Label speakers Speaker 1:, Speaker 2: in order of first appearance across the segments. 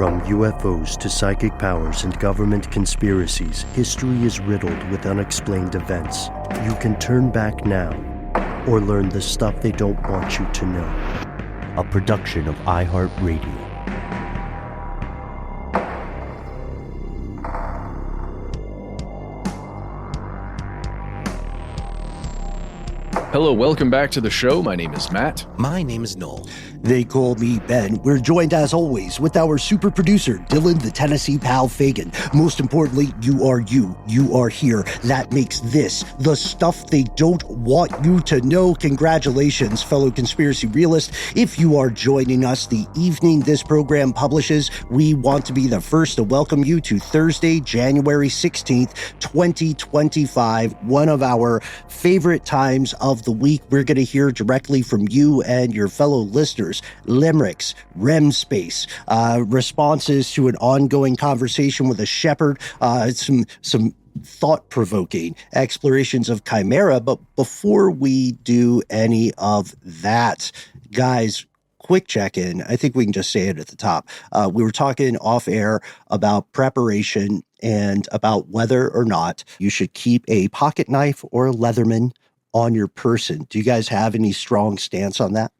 Speaker 1: From UFOs to psychic powers and government conspiracies, history is riddled with unexplained events. You can turn back now or learn the stuff they don't want you to know. A production of iHeartRadio.
Speaker 2: Hello, welcome back to the show. My name is Matt.
Speaker 3: My name is Noel.
Speaker 4: They call me Ben. We're joined as always with our super producer, Dylan the Tennessee Pal Fagan. Most importantly, you are you. You are here. That makes this the stuff they don't want you to know. Congratulations, fellow conspiracy realist. If you are joining us the evening this program publishes, we want to be the first to welcome you to Thursday, January 16th, 2025, one of our favorite times of the week. We're going to hear directly from you and your fellow listeners. Limericks, REM space, responses to an ongoing conversation with a shepherd, some thought-provoking explorations of chimera. But before we do any of that, guys, quick check-in. I think we can just say it at the top. We were talking off-air about preparation and about whether or not you should keep a pocket knife or a Leatherman on your person. Do you guys have any strong stance on that?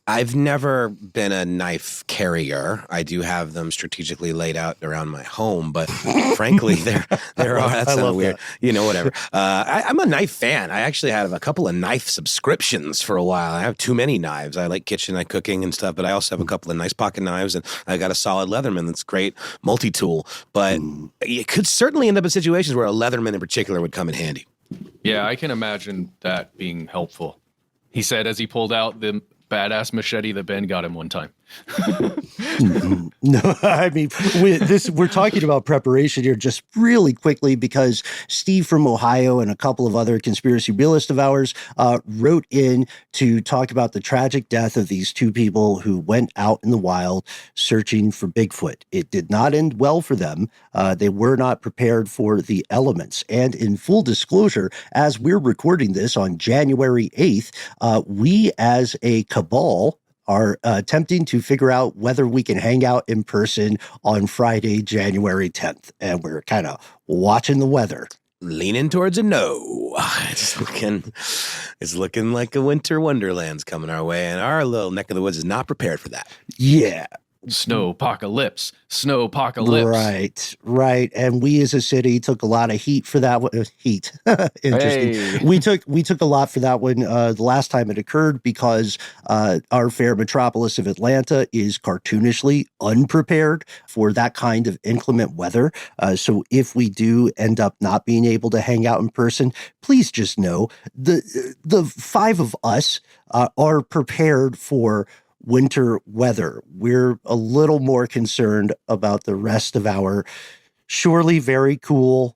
Speaker 3: I've never been a knife carrier. I do have them strategically laid out around my home, but frankly, there are. That's a weird, whatever. I'm a knife fan. I actually have a couple of knife subscriptions for a while. I have too many knives. I like cooking and stuff, but I also have a couple of nice pocket knives, and I got a solid Leatherman that's great multi-tool. But it could certainly end up in situations where a Leatherman in particular would come in handy.
Speaker 2: Yeah, I can imagine that being helpful. He said as he pulled out the badass machete that Ben got him one time.
Speaker 4: No, I mean, we're talking about preparation here just really quickly because Steve from Ohio and a couple of other conspiracy realists of ours wrote in to talk about the tragic death of these two people who went out in the wild searching for Bigfoot. It did not end well for them. They were not prepared for the elements. And in full disclosure, as we're recording this on January 8th, we as a cabal are attempting to figure out whether we can hang out in person on Friday, January 10th. And we're kind of watching the weather.
Speaker 3: Leaning towards a no. It's looking like a winter wonderland's coming our way, and our little neck of the woods is not prepared for that.
Speaker 4: Yeah.
Speaker 2: Snowpocalypse.
Speaker 4: Right. And we as a city took a lot of heat for that one. Heat. Interesting.
Speaker 2: Hey.
Speaker 4: We took a lot for that one the last time it occurred because our fair metropolis of Atlanta is cartoonishly unprepared for that kind of inclement weather. So if we do end up not being able to hang out in person, please just know the five of us are prepared for winter weather. We're a little more concerned about the rest of our surely very cool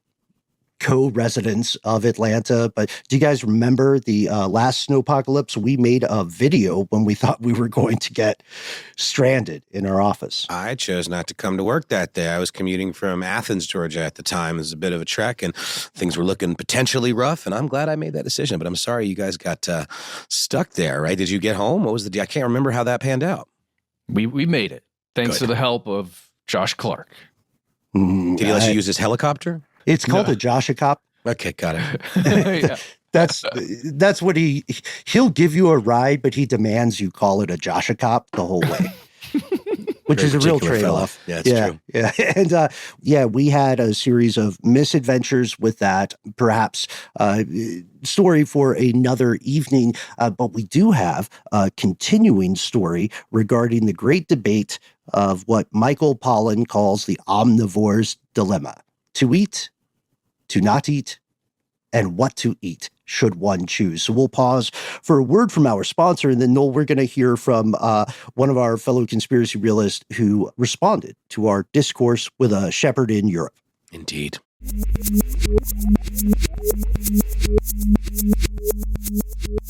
Speaker 4: co-residents of Atlanta. But do you guys remember the last snowpocalypse? We made a video when we thought we were going to get stranded in our office.
Speaker 3: I chose not to come to work that day. I was commuting from Athens, Georgia at the time. It was a bit of a trek, and things were looking potentially rough, and I'm glad I made that decision. But I'm sorry you guys got stuck there, right? Did you get home? What was the deal? I can't remember how that panned out.
Speaker 2: We made it, thanks
Speaker 3: Good.
Speaker 2: to the help of Josh Clark.
Speaker 3: Did he let you use his helicopter?
Speaker 4: It's called a Joshicop.
Speaker 3: Okay, got it.
Speaker 2: Yeah.
Speaker 4: That's what he'll give you a ride, but he demands you call it a Joshicop the whole way. Which
Speaker 3: Very
Speaker 4: is a real
Speaker 3: particular
Speaker 4: trade-off.
Speaker 3: fella. Yeah, it's
Speaker 4: Yeah.
Speaker 3: true.
Speaker 4: And we had a series of misadventures with that, perhaps story for another evening. But we do have a continuing story regarding the great debate of what Michael Pollan calls the omnivore's dilemma. To eat, to not eat, and what to eat should one choose. So we'll pause for a word from our sponsor, and then, Noel, we're going to hear from one of our fellow conspiracy realists who responded to our discourse with a shepherd in Europe.
Speaker 3: Indeed.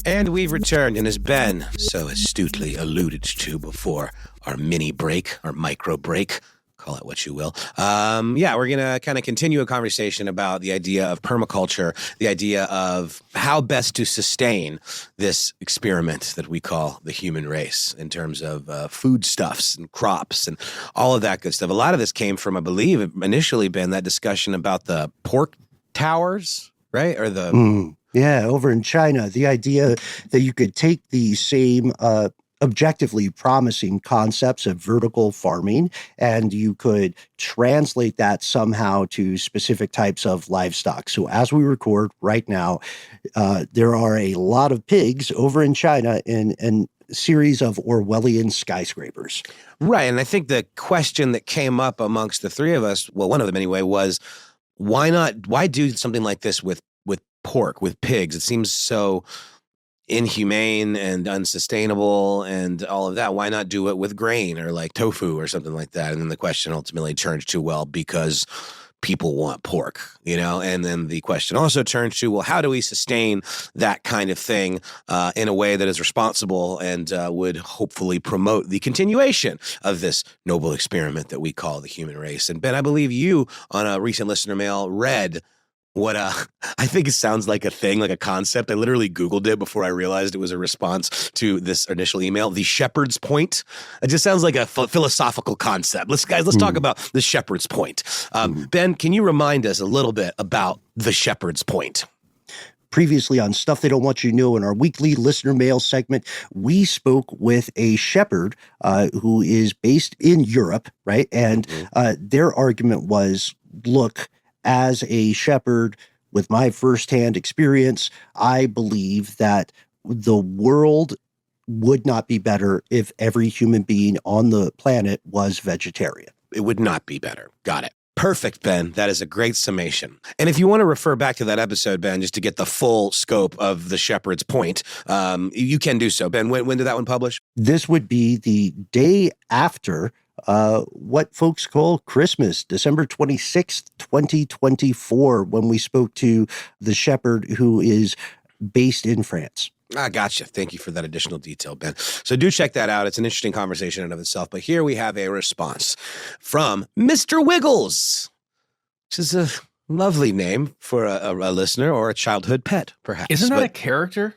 Speaker 3: And we've returned, and as Ben so astutely alluded to before, our mini break, our micro break, Call it what you will. Yeah, we're going to kind of continue a conversation about the idea of permaculture, the idea of how best to sustain this experiment that we call the human race in terms of foodstuffs and crops and all of that good stuff. A lot of this came from, I believe, initially, Ben, that discussion about the pork towers, right? Or the...
Speaker 4: Yeah, over in China, the idea that you could take the same objectively promising concepts of vertical farming, and you could translate that somehow to specific types of livestock. So as we record right now, there are a lot of pigs over in China in a series of Orwellian skyscrapers.
Speaker 3: Right. And I think the question that came up amongst the three of us, well, one of them anyway, was why do something like this with pork, with pigs? It seems so inhumane and unsustainable and all of that. Why not do it with grain or like tofu or something like that? And then the question ultimately turned to, well, because people want pork, and then the question also turned to, well, how do we sustain that kind of thing in a way that is responsible and would hopefully promote the continuation of this noble experiment that we call the human race? And Ben, I believe you on a recent listener mail read what I think it sounds like a thing, like a concept. I literally Googled it before I realized it was a response to this initial email. The shepherd's point. It just sounds like a philosophical concept. Let's talk about the shepherd's point. Ben, can you remind us a little bit about the shepherd's point?
Speaker 4: Previously on Stuff They Don't Want You to Know, in our weekly listener mail segment, we spoke with a shepherd who is based in Europe, right? And their argument was, look, as a shepherd, with my firsthand experience, I believe that the world would not be better if every human being on the planet was vegetarian.
Speaker 3: It would not be better. Got it. Perfect, Ben. That is a great summation. And if you want to refer back to that episode, Ben, just to get the full scope of the shepherd's point, you can do so. Ben, when did that one publish?
Speaker 4: This would be the day after what folks call Christmas, December 26th, 2024, when we spoke to the shepherd who is based in France.
Speaker 3: I gotcha. Thank you for that additional detail, Ben. So do check that out. It's an interesting conversation in and of itself. But here we have a response from Mr. Wiggles, which is a lovely name for a listener or a childhood pet, perhaps.
Speaker 2: Isn't that a character?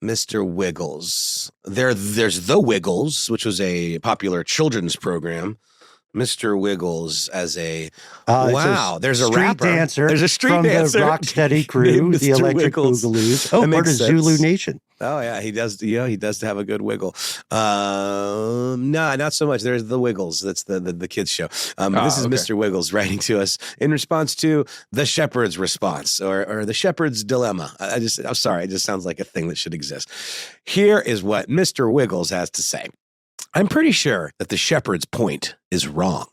Speaker 3: Mr. Wiggles. There's The Wiggles, which was a popular children's program. Mr. Wiggles as a there's a
Speaker 4: street
Speaker 3: rapper.
Speaker 4: Dancer.
Speaker 3: There's a street
Speaker 4: from
Speaker 3: dancer.
Speaker 4: The Rocksteady crew, the Electric Boogaloo. Oh, part of Zulu Nation.
Speaker 3: Oh yeah, he does. He does have a good wiggle. No, not so much. There's The Wiggles. That's the kids show. This is okay. Mr. Wiggles writing to us in response to the shepherd's response or the shepherd's dilemma. I'm sorry. It just sounds like a thing that should exist. Here is what Mr. Wiggles has to say. I'm pretty sure that the shepherd's point is wrong.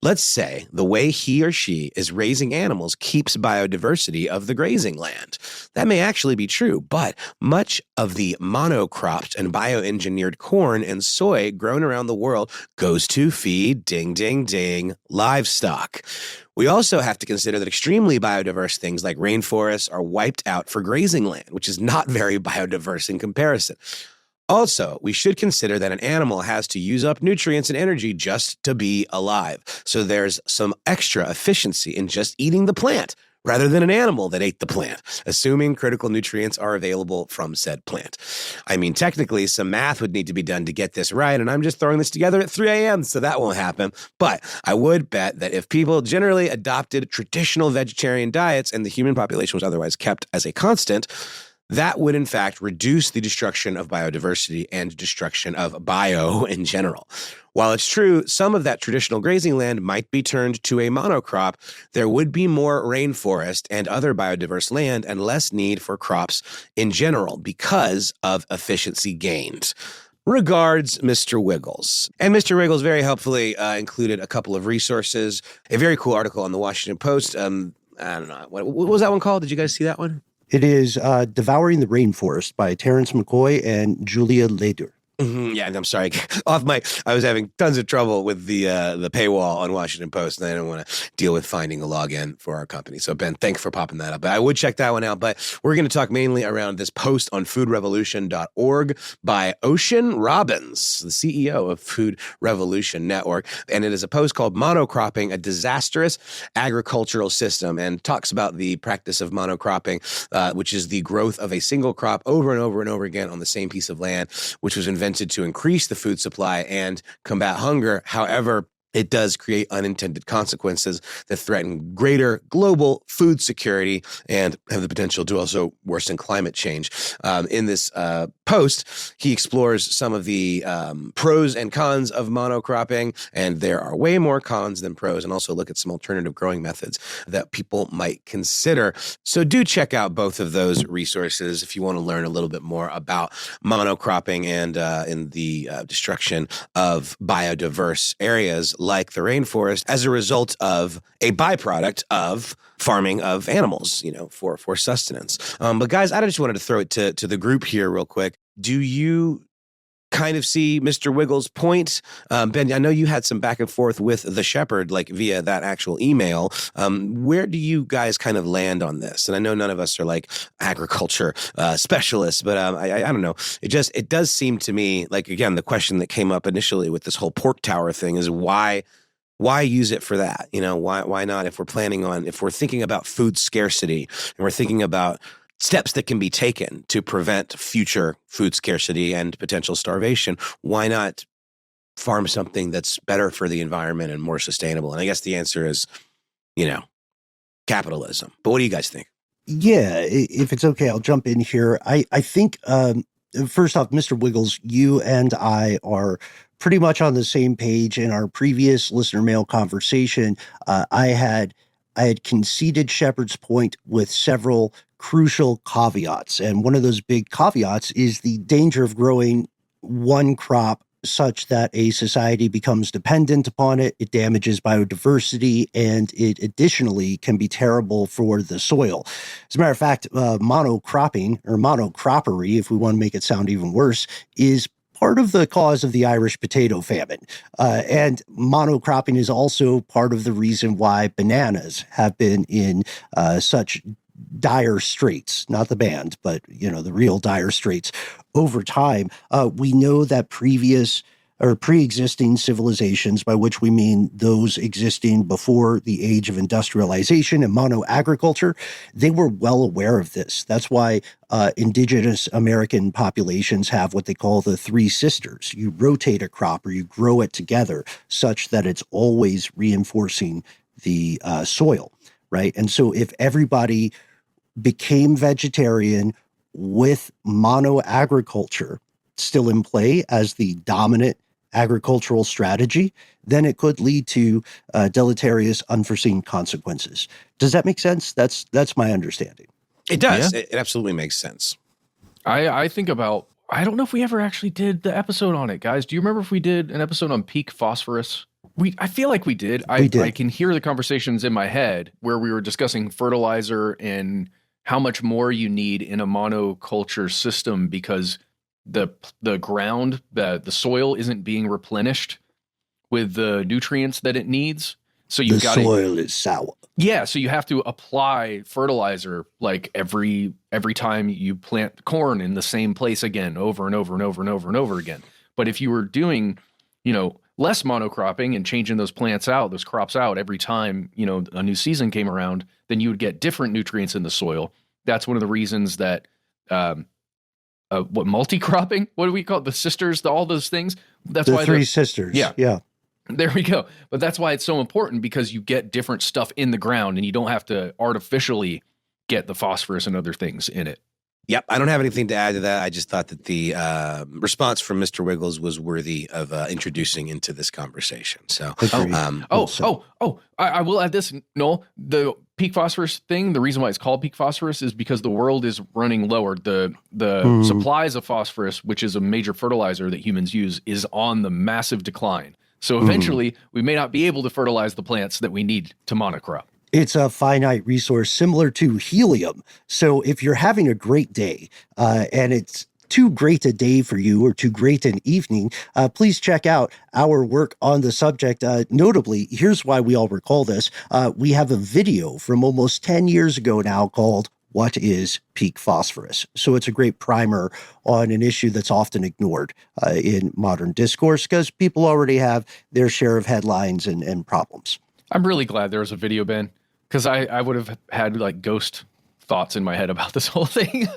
Speaker 3: Let's say the way he or she is raising animals keeps biodiversity of the grazing land. That may actually be true, but much of the monocropped and bioengineered corn and soy grown around the world goes to feed, ding, ding, ding, livestock. We also have to consider that extremely biodiverse things like rainforests are wiped out for grazing land, which is not very biodiverse in comparison. Also, we should consider that an animal has to use up nutrients and energy just to be alive. So there's some extra efficiency in just eating the plant rather than an animal that ate the plant, assuming critical nutrients are available from said plant. I mean, technically, some math would need to be done to get this right, and I'm just throwing this together at 3 a.m., so that won't happen. But I would bet that if people generally adopted traditional vegetarian diets and the human population was otherwise kept as a constant, that would, in fact, reduce the destruction of biodiversity and destruction of bio in general. While it's true, some of that traditional grazing land might be turned to a monocrop, there would be more rainforest and other biodiverse land and less need for crops in general because of efficiency gains. Regards, Mr. Wiggles. And Mr. Wiggles very helpfully included a couple of resources, a very cool article on the Washington Post. I don't know. What was that one called? Did you guys see that one?
Speaker 4: It is Devouring the Rainforest by Terrence McCoy and Julia Leder.
Speaker 3: Yeah, I'm sorry. I was having tons of trouble with the paywall on Washington Post, and I didn't want to deal with finding a login for our company. So Ben, thanks for popping that up. But I would check that one out. But we're going to talk mainly around this post on foodrevolution.org by Ocean Robbins, the CEO of Food Revolution Network. And it is a post called Monocropping, a Disastrous Agricultural System, and talks about the practice of monocropping, which is the growth of a single crop over and over and over again on the same piece of land, which was invented to increase the food supply and combat hunger. However, it does create unintended consequences that threaten greater global food security and have the potential to also worsen climate change. In this post, he explores some of the pros and cons of monocropping, and there are way more cons than pros, and also look at some alternative growing methods that people might consider. So do check out both of those resources if you want to learn a little bit more about monocropping and in the destruction of biodiverse areas like the rainforest as a result of a byproduct of farming of animals, for sustenance. But guys, I just wanted to throw it to the group here real quick. Do you kind of see Mr. Wiggles' point? Ben, I know you had some back and forth with the shepherd, like via that actual email. Where do you guys kind of land on this? And I know none of us are like agriculture specialists, but I don't know. It does seem to me like, again, the question that came up initially with this whole pork tower thing is why use it for that? Why not? If we're thinking about food scarcity and we're thinking about steps that can be taken to prevent future food scarcity and potential starvation, why not farm something that's better for the environment and more sustainable? And I guess the answer is, capitalism. But what do you guys think?
Speaker 4: Yeah, if it's okay, I'll jump in here. I think, first off, Mr. Wiggles, you and I are pretty much on the same page. In our previous listener mail conversation, I had conceded Shepard's point with several crucial caveats. And one of those big caveats is the danger of growing one crop such that a society becomes dependent upon it. It damages biodiversity, and it additionally can be terrible for the soil. As a matter of fact, monocropping, or monocroppery, if we want to make it sound even worse, is part of the cause of the Irish potato famine. And monocropping is also part of the reason why bananas have been in such dire straits, not the band, but, the real dire straits over time. We know that pre-existing civilizations, by which we mean those existing before the age of industrialization and monoagriculture, they were well aware of this. That's why indigenous American populations have what they call the three sisters. You rotate a crop or you grow it together such that it's always reinforcing the soil, right? And so if everybody became vegetarian with monoagriculture still in play as the dominant agricultural strategy, then it could lead to deleterious, unforeseen consequences. Does that make sense? That's my understanding.
Speaker 3: It does. Yeah. It absolutely makes sense.
Speaker 2: I think about, I don't know if we ever actually did the episode on it, guys. Do you remember if we did an episode on peak phosphorus? I feel like we did. I can hear the conversations in my head where we were discussing fertilizer and how much more you need in a monoculture system because the ground, the soil isn't being replenished with the nutrients that it needs. So the
Speaker 4: soil is sour.
Speaker 2: Yeah, so you have to apply fertilizer like every time you plant corn in the same place again, over and over and over and over and over again. But if you were doing, less monocropping and changing those crops out every time, a new season came around, then you would get different nutrients in the soil. That's one of the reasons that multi-cropping? What do we call it? The sisters, all those things. That's why
Speaker 4: three sisters.
Speaker 2: Yeah. There we go. But that's why it's so important, because you get different stuff in the ground and you don't have to artificially get the phosphorus and other things in it.
Speaker 3: Yep. I don't have anything to add to that. I just thought that the response from Mr. Wiggles was worthy of introducing into this conversation. So,
Speaker 2: I will add this, Noel. The peak phosphorus thing, the reason why it's called peak phosphorus is because the world is running lower. The supplies of phosphorus, which is a major fertilizer that humans use, is on the massive decline. So eventually, we may not be able to fertilize the plants that we need to monocrop.
Speaker 4: It's a finite resource similar to helium. So if you're having a great day and it's too great a day for you or too great an evening, please check out our work on the subject. Notably, here's why we all recall this. We have a video from almost 10 years ago now called What is Peak Phosphorus? So it's a great primer on an issue that's often ignored in modern discourse because people already have their share of headlines and problems.
Speaker 2: I'm really glad there was a video, Ben, because I would have had like ghost thoughts in my head about this whole thing.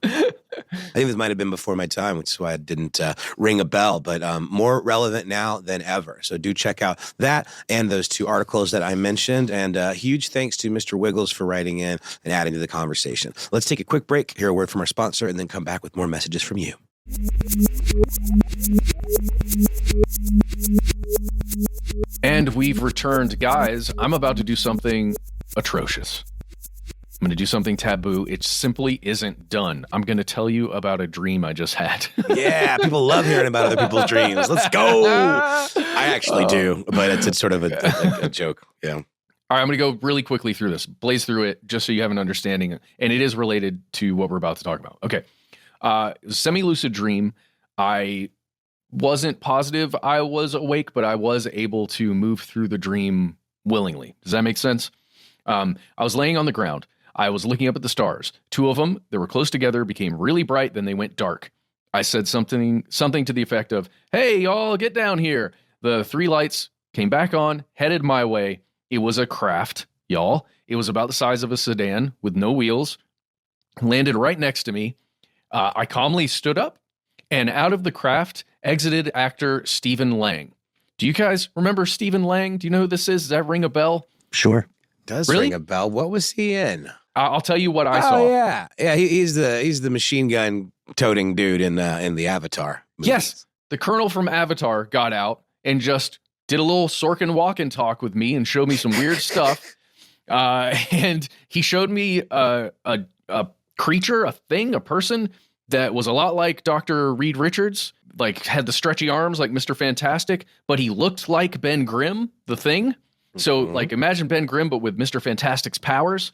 Speaker 3: I think this might have been before my time, which is why it didn't ring a bell, but more relevant now than ever. So do check out that and those 2 articles that I mentioned. And huge thanks to Mr. Wiggles for writing in and adding to the conversation. Let's take a quick break, hear a word from our sponsor, and then come back with more messages from you.
Speaker 2: And we've returned. Guys, I'm about to do something atrocious. I'm going to do something taboo. It simply isn't done. I'm going to tell you about a dream I just had.
Speaker 3: Yeah, people love hearing about other people's dreams. Let's go. I actually do, but it's sort of a joke. Yeah.
Speaker 2: All right, I'm going to go really quickly through this, blaze through it, just so you have an understanding. And it is related to what we're about to talk about. Okay. Semi-lucid dream. I wasn't positive I was awake, but I was able to move through the dream willingly. Does that make sense? I was laying on the ground. I was looking up at the stars. 2 of them that were close together became really bright, then they went dark. I said something to the effect of, "Hey, y'all, get down here." The 3 lights came back on, headed my way. It was a craft, y'all. It was about the size of a sedan with no wheels, landed right next to me. I calmly stood up, and out of the craft exited actor Stephen Lang. Do you guys remember Stephen Lang? Do you know who this is? Does that ring a bell?
Speaker 4: Sure.
Speaker 3: Does ring a bell. What was he in?
Speaker 2: I'll tell you what I saw.
Speaker 3: Oh yeah, he's the machine gun toting dude in the Avatar movies.
Speaker 2: Yes, the Colonel from Avatar got out and just did a little Sorkin walk and talk with me and showed me some weird stuff. And he showed me a creature, a thing, a person that was a lot like Dr. Reed Richards, like had the stretchy arms like Mr. Fantastic, but he looked like Ben Grimm, the Thing. So like imagine Ben Grimm, but with Mr. Fantastic's powers.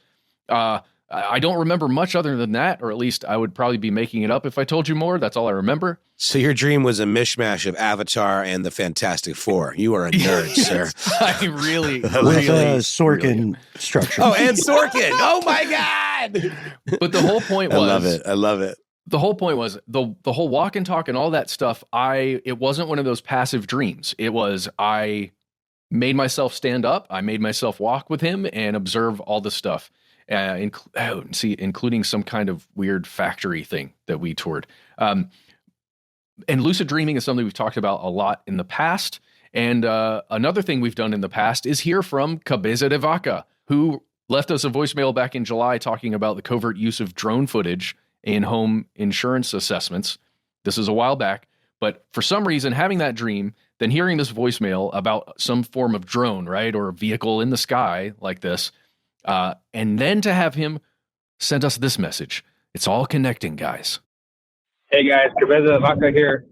Speaker 2: I don't remember much other than that, or at least I would probably be making it up if I told you more. That's all I remember.
Speaker 3: So your dream was a mishmash of Avatar and the Fantastic Four. You are a nerd, sir.
Speaker 2: I really,
Speaker 4: with a Sorkin structure.
Speaker 3: Oh, and Sorkin. Oh my God.
Speaker 2: But the whole point was,
Speaker 3: I love it.
Speaker 2: The whole point was the whole walk and talk and all that stuff. It wasn't one of those passive dreams. It was, I made myself stand up. I made myself walk with him and observe all the stuff. Including some kind of weird factory thing that we toured. And lucid dreaming is something we've talked about a lot in the past. And another thing we've done in the past is hear from Cabeza de Vaca, who left us a voicemail back in July talking about the covert use of drone footage in home insurance assessments. This is a while back. But for some reason, having that dream, then hearing this voicemail about some form of drone, right, or a vehicle in the sky like this, and then to have him send us this message. It's all connecting, guys.
Speaker 5: Hey guys, Cabeza de Vaca here.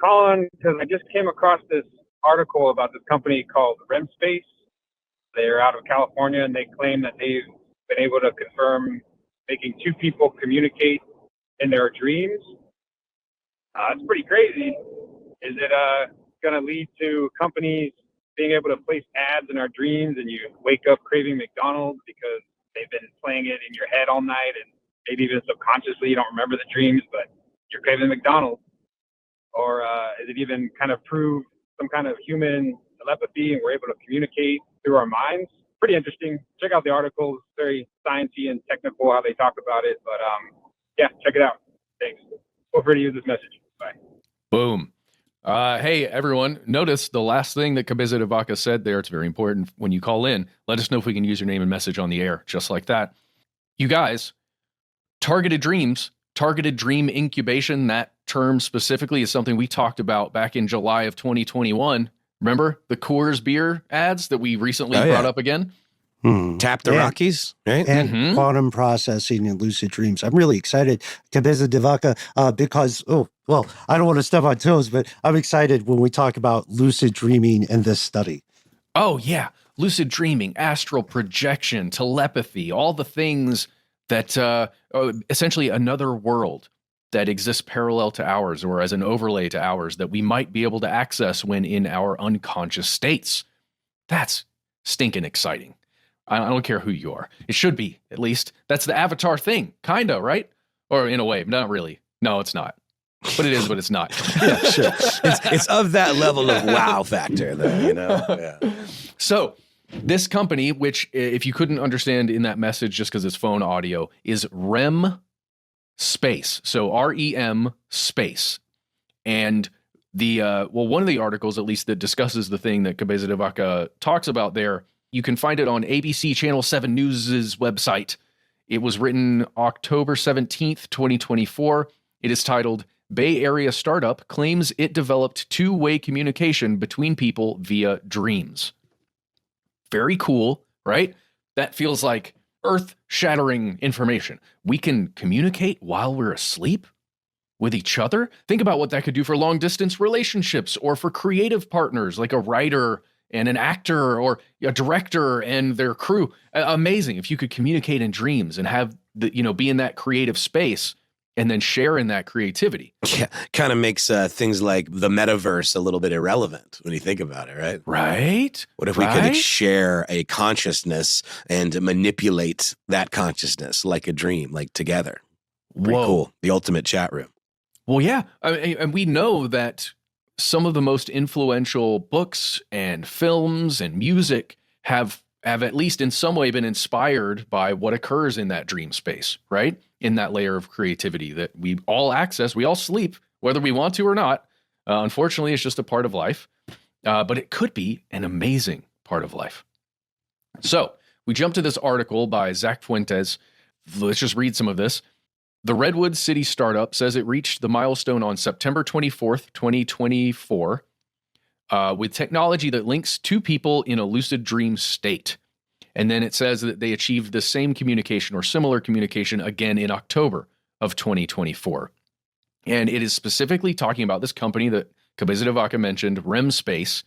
Speaker 5: Calling because I just came across this article about this company called REM Space. They're out of California and they claim that they've been able to confirm making 2 people communicate in their dreams. It's pretty crazy. Is it going to lead to companies being able to place ads in our dreams and you wake up craving McDonald's because they've been playing it in your head all night and maybe even subconsciously you don't remember the dreams, but you're craving McDonald's? Or is it even kind of prove some kind of human telepathy and we're able to communicate through our minds? Pretty interesting. Check out the article. It's very sciencey and technical how they talk about it, but yeah, check it out. Thanks. Feel free to use this message. Bye.
Speaker 2: Boom. Hey, everyone, notice the last thing that Cabeza de Vaca said there. It's very important when you call in. Let us know if we can use your name and message on the air, just like that. You guys, targeted dreams, targeted dream incubation, that term specifically is something we talked about back in July of 2021. Remember the Coors beer ads that we recently brought up again?
Speaker 3: Tap the Rockies, right?
Speaker 4: And quantum processing and lucid dreams. I'm really excited, Cabeza de Vaca, because, I don't want to step on toes, but I'm excited when we talk about lucid dreaming and this study.
Speaker 2: Oh, yeah. Lucid dreaming, astral projection, telepathy, all the things that essentially another world. that exists parallel to ours or as an overlay to ours that we might be able to access when in our unconscious states. That's stinking exciting. I don't care who you are. It should be, at least. That's the Avatar thing, kind of, right? Or in a way, not really. No, it's not. But it is, but it's not.
Speaker 3: Yeah, sure. It's of that level of wow factor, though, you know? Yeah.
Speaker 2: So this company, which if you couldn't understand in that message just because it's phone audio, is REM Space. So REM Space. And one of the articles, at least, that discusses the thing that Cabeza de Vaca talks about there, you can find it on ABC Channel 7 News' website. It was written October 17th, 2024. It is titled, Bay Area Startup Claims It Developed Two-Way Communication Between People Via Dreams. Very cool, right? That feels like earth-shattering information. We can communicate while we're asleep with each other. Think about what that could do for long-distance relationships or for creative partners like a writer and an actor or a director and their crew. Amazing if you could communicate in dreams and have be in that creative space and then share in that creativity.
Speaker 3: Yeah, kind of makes things like the metaverse a little bit irrelevant when you think about it, right?
Speaker 2: Right.
Speaker 3: What if we could share a consciousness and manipulate that consciousness like a dream, like together? Pretty cool. The ultimate chat room.
Speaker 2: Well, yeah. And we know that some of the most influential books and films and music have at least in some way been inspired by what occurs in that dream space, right? In that layer of creativity that we all access, we all sleep, whether we want to or not. Unfortunately, it's just a part of life, but it could be an amazing part of life. So we jump to this article by Zach Fuentes. Let's just read some of this. The Redwood City startup says it reached the milestone on September 24th, 2024, with technology that links two people in a lucid dream state. And then it says that they achieved the same communication or similar communication again in October of 2024. And it is specifically talking about this company that Cabeza de Vaca mentioned, REM Space,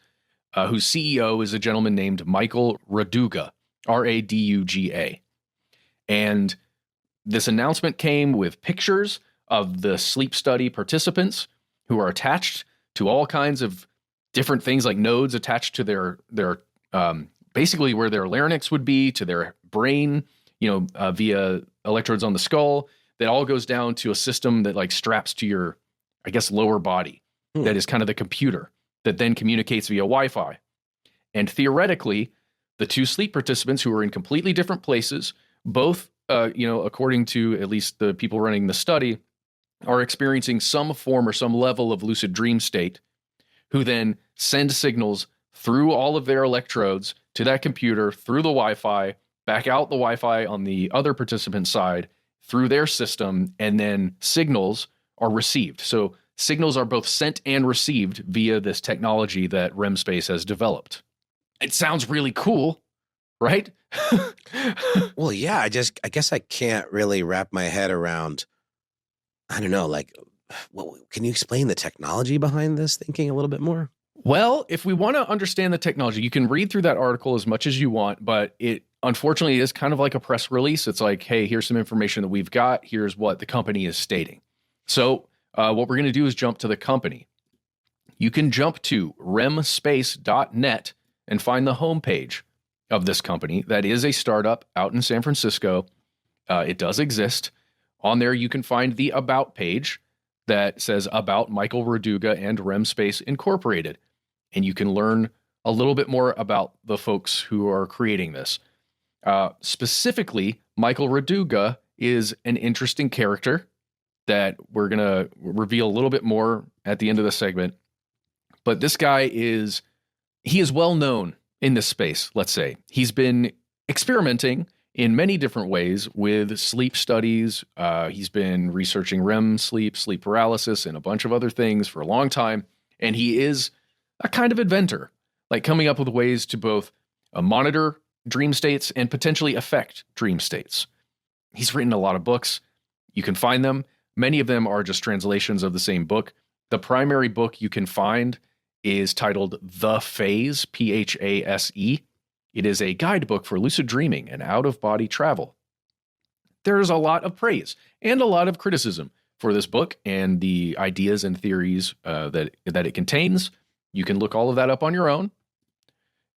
Speaker 2: whose CEO is a gentleman named Michael Raduga, Raduga. And this announcement came with pictures of the sleep study participants who are attached to all kinds of different things like nodes attached to their basically where their larynx would be, to their brain, via electrodes on the skull. That all goes down to a system that like straps to your, I guess, lower body. That is kind of the computer that then communicates via Wi-Fi. And theoretically, the two sleep participants who are in completely different places, both according to at least the people running the study, are experiencing some form or some level of lucid dream state, who then send signals through all of their electrodes to that computer, through the Wi-Fi, back out the Wi-Fi on the other participant's side, through their system, and then signals are received. So signals are both sent and received via this technology that REM Space has developed. It sounds really cool, right?
Speaker 3: Well, yeah, I guess I can't really wrap my head around, I don't know, like, can you explain the technology behind this thinking a little bit more?
Speaker 2: Well, if we want to understand the technology, you can read through that article as much as you want, but it unfortunately is kind of like a press release. It's like, hey, here's some information that we've got. Here's what the company is stating. So what we're going to do is jump to the company. You can jump to remspace.net and find the homepage of this company. That is a startup out in San Francisco. It does exist. On there, you can find the About page that says About Michael Raduga and REM Space Incorporated. And you can learn a little bit more about the folks who are creating this. Specifically, Michael Raduga is an interesting character that we're going to reveal a little bit more at the end of the segment. But this guy is well known in this space, let's say. He's been experimenting in many different ways with sleep studies. He's been researching REM sleep, sleep paralysis, and a bunch of other things for a long time. And he is a kind of inventor, like coming up with ways to both monitor dream states and potentially affect dream states. He's written a lot of books. You can find them. Many of them are just translations of the same book. The primary book you can find is titled The Phase, Phase. It is a guidebook for lucid dreaming and out-of-body travel. There's a lot of praise and a lot of criticism for this book and the ideas and theories that it contains. You can look all of that up on your own.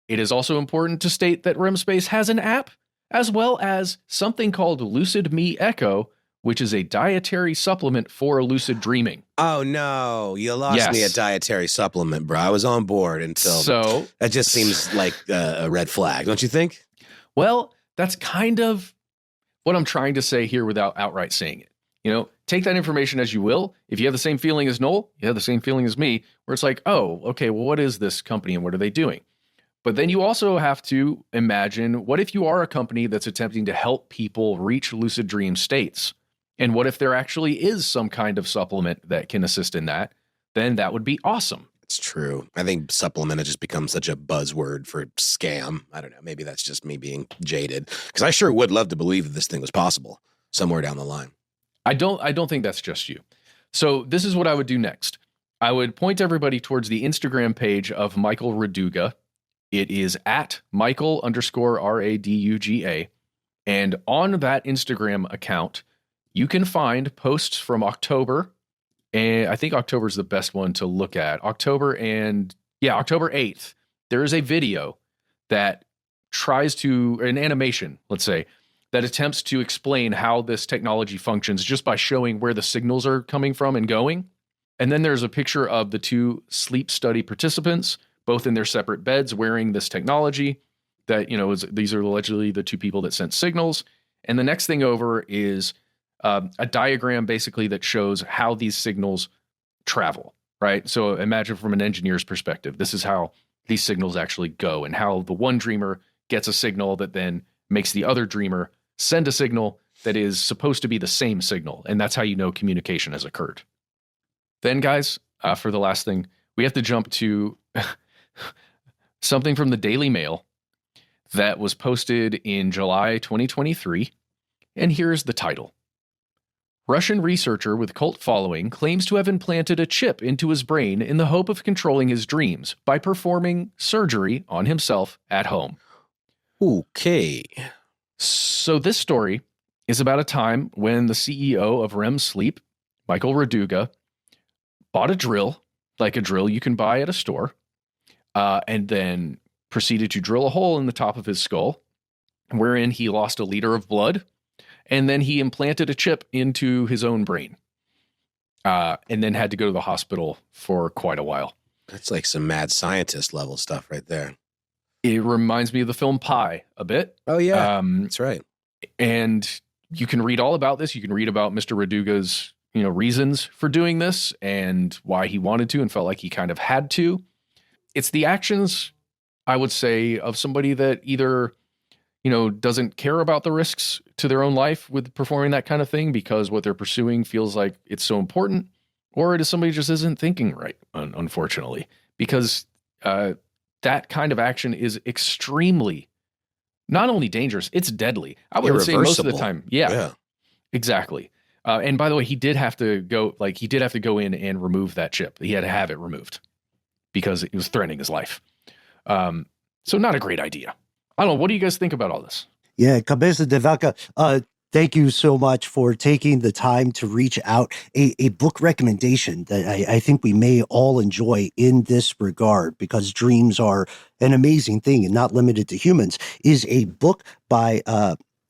Speaker 2: It is also important to state that REM Space has an app, as well as something called Lucid Me Echo, which is a dietary supplement for lucid dreaming.
Speaker 3: Oh, no. You lost me a dietary supplement, bro. I was on board until that just seems like a red flag, don't you think?
Speaker 2: Well, that's kind of what I'm trying to say here without outright saying it. You know, take that information as you will. If you have the same feeling as Noel, you have the same feeling as me, where it's like, oh, okay, well, what is this company and what are they doing? But then you also have to imagine, what if you are a company that's attempting to help people reach lucid dream states? And what if there actually is some kind of supplement that can assist in that? Then that would be awesome.
Speaker 3: It's true. I think supplement has just become such a buzzword for scam. I don't know. Maybe that's just me being jaded, because I sure would love to believe that this thing was possible somewhere down the line.
Speaker 2: I don't think that's just you. So this is what I would do next. I would point everybody towards the Instagram page of Michael Raduga. It is at Michael_Raduga. And on that Instagram account, you can find posts from October. And I think October is the best one to look at. October 8th. There is a video that an animation, let's say, that attempts to explain how this technology functions just by showing where the signals are coming from and going. And then there's a picture of the two sleep study participants, both in their separate beds, wearing this technology that, these are allegedly the two people that sent signals. And the next thing over is a diagram basically that shows how these signals travel, right? So imagine from an engineer's perspective, this is how these signals actually go and how the one dreamer gets a signal that then makes the other dreamer send a signal that is supposed to be the same signal. And that's how you know communication has occurred. Then, guys, for the last thing, we have to jump to something from the Daily Mail that was posted in July 2023. And here's the title. Russian researcher with cult following claims to have implanted a chip into his brain in the hope of controlling his dreams by performing surgery on himself at home.
Speaker 3: Okay.
Speaker 2: So this story is about a time when the CEO of REM Sleep, Michael Raduga, bought a drill, like a drill you can buy at a store, and then proceeded to drill a hole in the top of his skull, wherein he lost a liter of blood, and then he implanted a chip into his own brain, and then had to go to the hospital for quite a while.
Speaker 3: That's like some mad scientist level stuff right there.
Speaker 2: It reminds me of the film Pi a bit.
Speaker 3: Oh, yeah. That's right.
Speaker 2: And you can read all about this. You can read about Mr. Raduga's, reasons for doing this and why he wanted to and felt like he kind of had to. It's the actions, I would say, of somebody that either, doesn't care about the risks to their own life with performing that kind of thing because what they're pursuing feels like it's so important, or it is somebody who just isn't thinking right, unfortunately, because that kind of action is extremely not only dangerous, it's deadly. I would say most of the time. Yeah. Exactly. And by the way, he did have to go in and remove that chip. He had to have it removed because it was threatening his life. So not a great idea. I don't know. What do you guys think about all this?
Speaker 4: Yeah, Cabeza de Vaca, thank you so much for taking the time to reach out. A book recommendation that I think we may all enjoy in this regard, because dreams are an amazing thing and not limited to humans, is a book by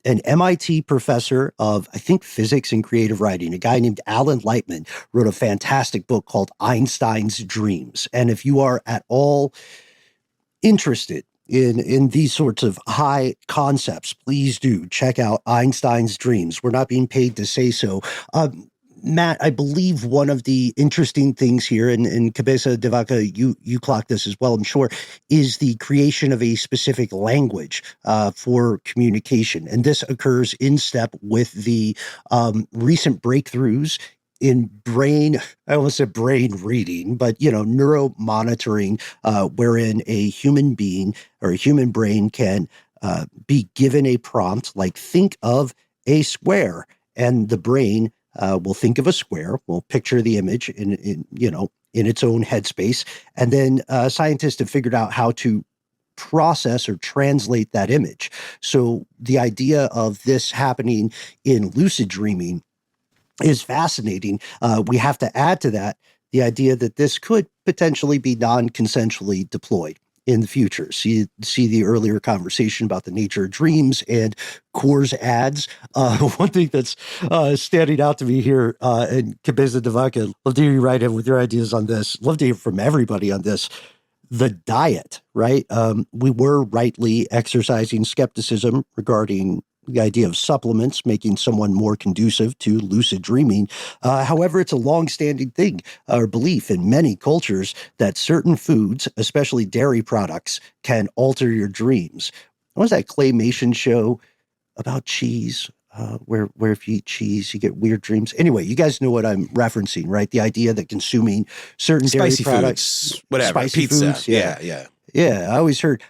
Speaker 4: an MIT professor of, I think, physics and creative writing. A guy named Alan Lightman wrote a fantastic book called Einstein's Dreams. And if you are at all interested in these sorts of high concepts, please do check out Einstein's Dreams. We're not being paid to say so. Matt, I believe one of the interesting things here, and Cabeza de Vaca, you clocked this as well, I'm sure, is the creation of a specific language for communication. And this occurs in step with the recent breakthroughs in brain, I almost said brain reading, but, neuromonitoring, wherein a human being or a human brain can be given a prompt like, think of a square, and the brain will think of a square, will picture the image in its own headspace, and then scientists have figured out how to process or translate that image. So the idea of this happening in lucid dreaming is fascinating. We have to add to that the idea that this could potentially be non-consensually deployed in the future. See the earlier conversation about the nature of dreams and Coors ads. One thing that's standing out to me here in Cabeza de Vaca, love to hear you write in with your ideas on this. Love to hear from everybody on this. The diet, right? We were rightly exercising skepticism regarding the idea of supplements making someone more conducive to lucid dreaming. However, it's a long-standing thing or belief in many cultures that certain foods, especially dairy products, can alter your dreams. What was that claymation show about cheese? Where if you eat cheese, you get weird dreams. Anyway, you guys know what I'm referencing, right? The idea that consuming certain
Speaker 3: spicy
Speaker 4: dairy products,
Speaker 3: foods, whatever,
Speaker 4: spicy
Speaker 3: pizza,
Speaker 4: foods,
Speaker 3: yeah.
Speaker 4: I always heard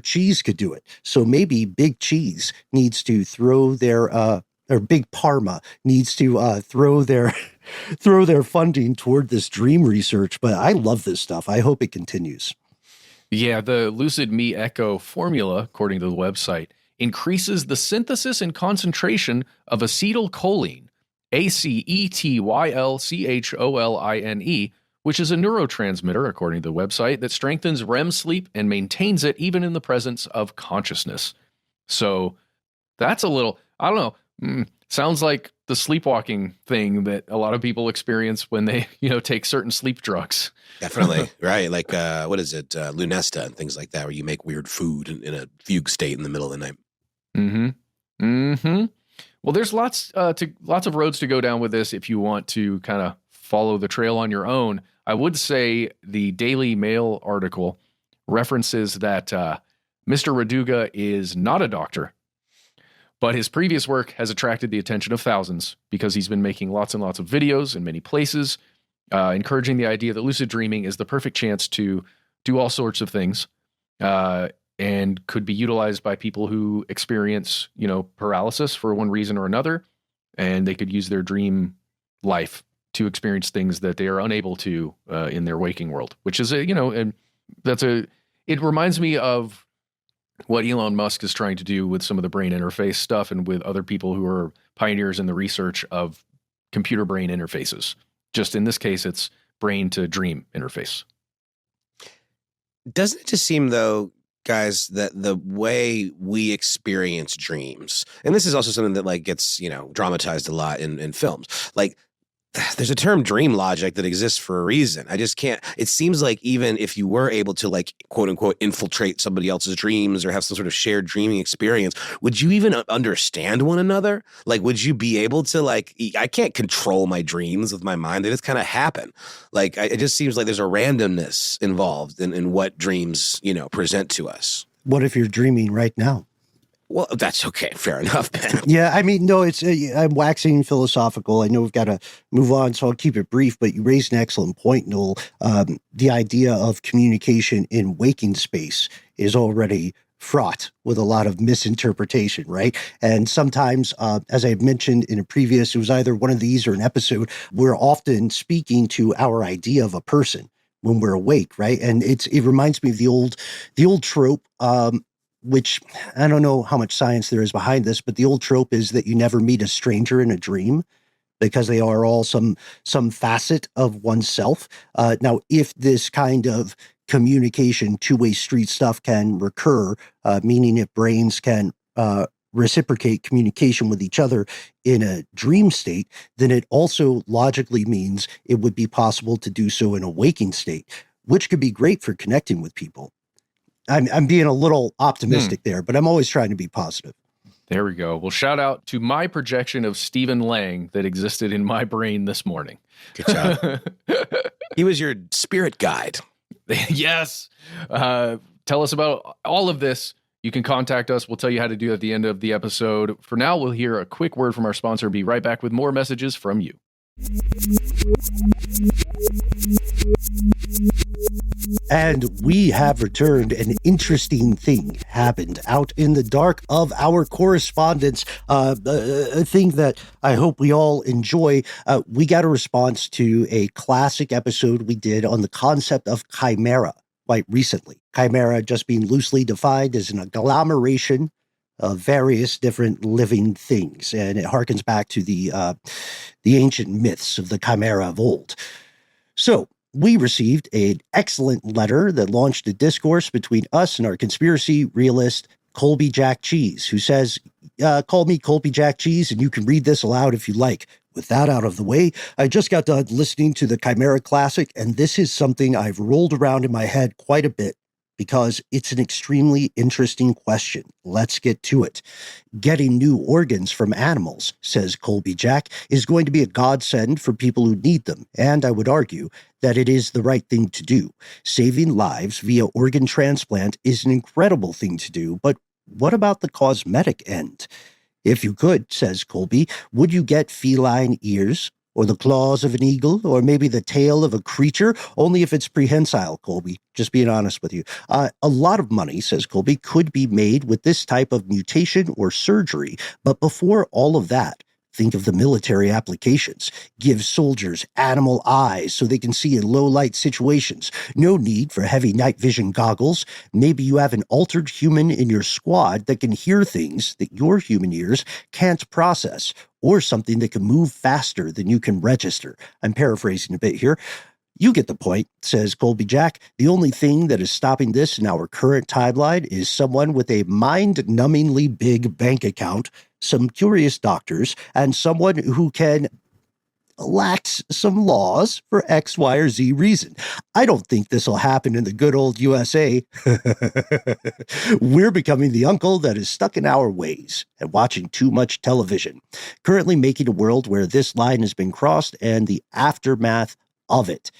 Speaker 4: cheese could do it. So maybe Big Cheese needs to throw their or Big Parma needs to throw their funding toward this dream research. But I love this stuff. I hope it continues.
Speaker 2: Yeah, the Lucid Me Echo formula, according to the website, increases the synthesis and concentration of acetylcholine, acetylcholine, which is a neurotransmitter, according to the website, that strengthens REM sleep and maintains it even in the presence of consciousness. So that's a little, I don't know, sounds like the sleepwalking thing that a lot of people experience when they, take certain sleep drugs.
Speaker 3: Definitely, right? Like, what is it, Lunesta and things like that, where you make weird food in a fugue state in the middle of the night.
Speaker 2: Well, there's lots of roads to go down with this if you want to kind of follow the trail on your own. I would say the Daily Mail article references that Mr. Raduga is not a doctor, but his previous work has attracted the attention of thousands because he's been making lots and lots of videos in many places, encouraging the idea that lucid dreaming is the perfect chance to do all sorts of things, and could be utilized by people who experience, paralysis for one reason or another, and they could use their dream life to experience things that they are unable to in their waking world, which is it reminds me of what Elon Musk is trying to do with some of the brain interface stuff and with other people who are pioneers in the research of computer brain interfaces. Just in this case, it's brain to dream interface.
Speaker 3: Doesn't it just seem, though, guys, that the way we experience dreams, and this is also something that gets, dramatized a lot in films, there's a term dream logic that exists for a reason. I just can't. It seems like even if you were able to quote unquote infiltrate somebody else's dreams or have some sort of shared dreaming experience, would you even understand one another? Would you be able to I can't control my dreams with my mind. They just kind of happen. It just seems like there's a randomness involved in what dreams, present to us.
Speaker 4: What if you're dreaming right now?
Speaker 3: Well, that's okay. Fair enough, Ben.
Speaker 4: Yeah, I mean, no, I'm waxing philosophical. I know we've got to move on, so I'll keep it brief, but you raised an excellent point, Noel. The idea of communication in waking space is already fraught with a lot of misinterpretation, right? And sometimes, as I mentioned in a previous, it was either one of these or an episode, we're often speaking to our idea of a person when we're awake, right? And it reminds me of the old trope, which I don't know how much science there is behind this, but the old trope is that you never meet a stranger in a dream because they are all some facet of oneself. Now, if this kind of communication, two-way street stuff can recur, meaning if brains can reciprocate communication with each other in a dream state, then it also logically means it would be possible to do so in a waking state, which could be great for connecting with people. I'm being a little optimistic there, but I'm always trying to be positive.
Speaker 2: There we go. Well, shout out to my projection of Stephen Lang that existed in my brain this morning.
Speaker 3: Good job. He was your spirit guide.
Speaker 2: Yes. Tell us about all of this. You can contact us. We'll tell you how to do it at the end of the episode. For now, we'll hear a quick word from our sponsor. Be right back with more messages from you.
Speaker 4: And we have returned. An interesting thing happened out in the dark of our correspondence. A thing that I hope we all enjoy. We got a response to a classic episode we did on the concept of chimera quite recently. Chimera just being loosely defined as an agglomeration of various different living things. And it harkens back to the ancient myths of the chimera of old. So we received an excellent letter that launched a discourse between us and our conspiracy realist, Colby Jack Cheese, who says, call me Colby Jack Cheese, and you can read this aloud if you like. With that out of the way, I just got done listening to the Chimera Classic, and this is something I've rolled around in my head quite a bit because it's an extremely interesting question. Let's get to it. Getting new organs from animals, says Colby Jack, is going to be a godsend for people who need them, and I would argue that it is the right thing to do. Saving lives via organ transplant is an incredible thing to do, but what about the cosmetic end? If you could, says Colby, would you get feline ears, or the claws of an eagle, or maybe the tail of a creature? Only if it's prehensile, Colby. Just being honest with you. A lot of money, says Colby, could be made with this type of mutation or surgery. But before all of that, think of the military applications. Give soldiers animal eyes so they can see in low-light situations. No need for heavy night vision goggles. Maybe you have an altered human in your squad that can hear things that your human ears can't process, or something that can move faster than you can register. I'm paraphrasing a bit here. You get the point, says Colby Jack. The only thing that is stopping this in our current timeline is someone with a mind-numbingly big bank account, some curious doctors, and someone who can lax some laws for X, Y, or Z reason. I don't think this will happen in the good old USA. We're becoming the uncle that is stuck in our ways and watching too much television, currently making a world where this line has been crossed and the aftermath of it.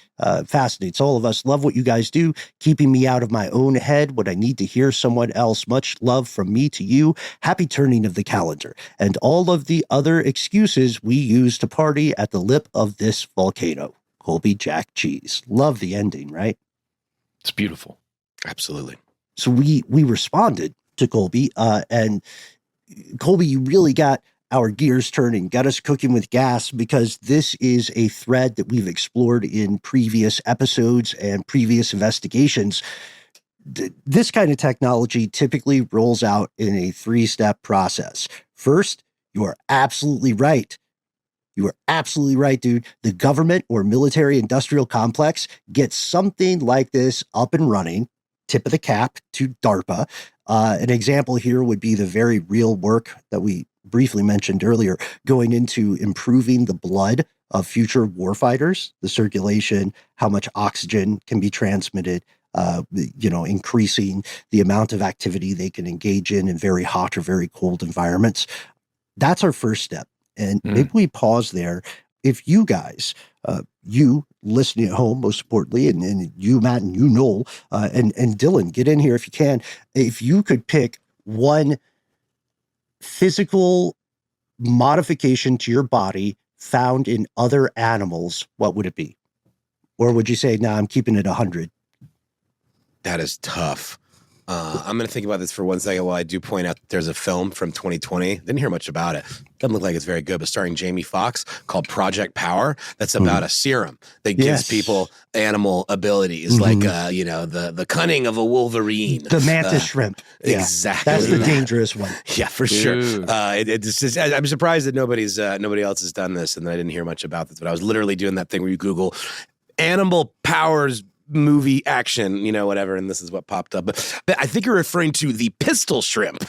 Speaker 4: Fascinates all of us. Love what you guys do, keeping me out of my own head when I need to hear someone else. Much love from me to you. Happy turning of the calendar and all of the other excuses we use to party at the lip of this volcano. Colby Jack Cheese. Love the ending, right?
Speaker 2: It's beautiful.
Speaker 3: Absolutely.
Speaker 4: So we responded to Colby, and Colby, you really got our gears turning, got us cooking with gas, because this is a thread that we've explored in previous episodes and previous investigations. This kind of technology typically rolls out in a 3-step process. First, you are absolutely right. You are absolutely right, dude. The government or military industrial complex gets something like this up and running. Tip of the cap to DARPA. An example here would be the very real work that we briefly mentioned earlier, going into improving the blood of future warfighters, the circulation, how much oxygen can be transmitted, increasing the amount of activity they can engage in very hot or very cold environments. That's our first step. And maybe we pause there. If you guys, you listening at home, most importantly, and you, Matt, and you, Noel, and Dylan, get in here if you can. If you could pick one physical modification to your body found in other animals, what would it be? Or would you say, nah, I'm keeping it 100?
Speaker 3: That is tough. I'm going to think about this for 1 second while I do point out that there's a film from 2020. Didn't hear much about it. Doesn't look like it's very good, but starring Jamie Foxx, called Project Power. That's about a serum that gives people animal abilities, like the cunning of a wolverine,
Speaker 4: the mantis shrimp. Yeah,
Speaker 3: exactly,
Speaker 4: that's the dangerous one.
Speaker 3: Yeah, for sure. I'm surprised that nobody else has done this, and I didn't hear much about this. But I was literally doing that thing where you Google animal powers movie action, whatever, and this is what popped up. But I think you're referring to the pistol shrimp,